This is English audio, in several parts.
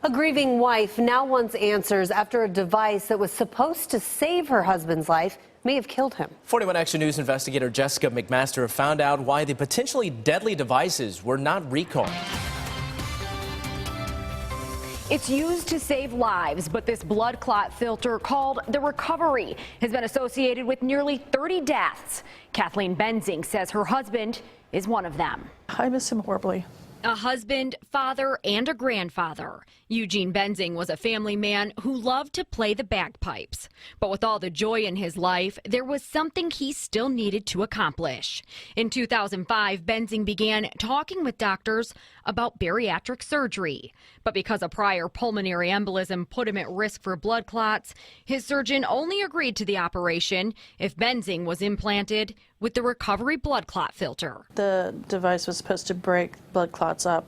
A grieving wife now wants answers after a device that was supposed to save her husband's life may have killed him. 41 Action News investigator Jessica McMaster found out why the potentially deadly devices were not recalled. It's used to save lives, but this blood clot filter called the Recovery has been associated with nearly 30 deaths. Kathleen Benzing says her husband is one of them. I miss him horribly. A husband, father, and a grandfather. Eugene Benzing was a family man who loved to play the bagpipes. But with all the joy in his life, there was something he still needed to accomplish. In 2005, Benzing began talking with doctors about bariatric surgery. But because a prior pulmonary embolism put him at risk for blood clots, his surgeon only agreed to the operation if Benzing was implanted with the Recovery blood clot filter. The device was supposed to break blood clots up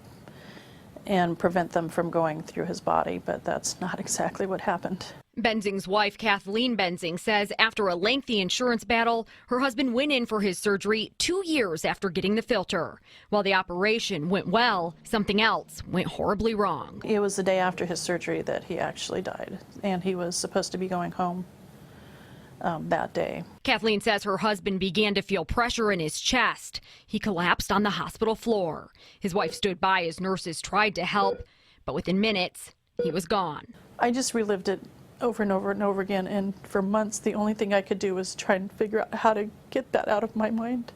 and prevent them from going through his body, but that's not exactly what happened. Benzing's wife, Kathleen Benzing, says after a lengthy insurance battle, her husband went in for his surgery 2 years after getting the filter. While the operation went well, something else went horribly wrong. It was the day after his surgery that he actually died, and he was supposed to be going home that day. Kathleen says her husband began to feel pressure in his chest. He collapsed on the hospital floor. His wife stood by as nurses tried to help, but within minutes, he was gone. I just relived it over and over and over again, and for months the only thing I could do was try and figure out how to get that out of my mind.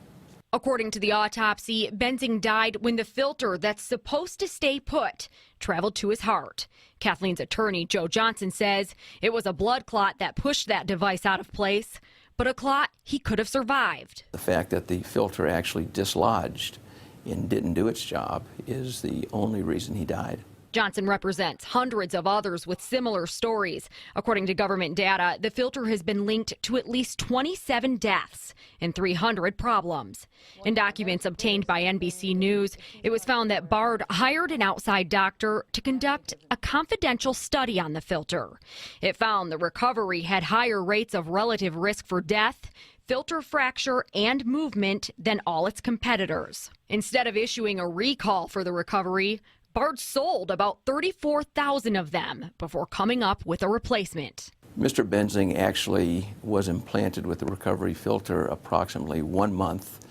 According to the autopsy, Benzing died when the filter that's supposed to stay put traveled to his heart. Kathleen's attorney, Joe Johnson, says it was a blood clot that pushed that device out of place, but a clot he could have survived. The fact that the filter actually dislodged and didn't do its job is the only reason he died. Johnson represents hundreds of others with similar stories. According to government data, the filter has been linked to at least 27 deaths and 300 problems. In documents obtained by NBC News, it was found that Bard hired an outside doctor to conduct a confidential study on the filter. It found the Recovery had higher rates of relative risk for death, filter fracture, and movement than all its competitors. Instead of issuing a recall for the Recovery, Bard sold about 34,000 of them before coming up with a replacement. Mr. Benzing actually was implanted with the Recovery filter approximately 1 month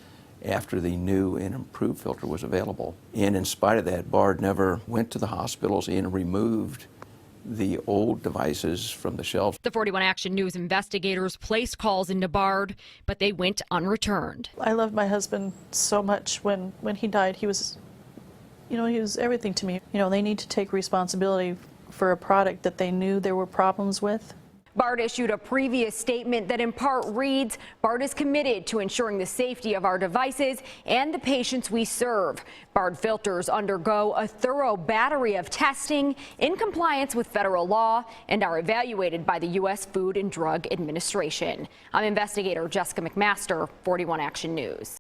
after the new and improved filter was available. And in spite of that, Bard never went to the hospitals and removed the old devices from the shelves. The 41 Action News investigators placed calls into Bard, but they went unreturned. I loved my husband so much. When he died, he was everything to me. They need to take responsibility for a product that they knew there were problems with. Bard issued a previous statement that in part reads, Bard is committed to ensuring the safety of our devices and the patients we serve. Bard filters undergo a thorough battery of testing in compliance with federal law and are evaluated by the U.S. Food and Drug Administration. I'm investigator Jessica McMaster, 41 Action News.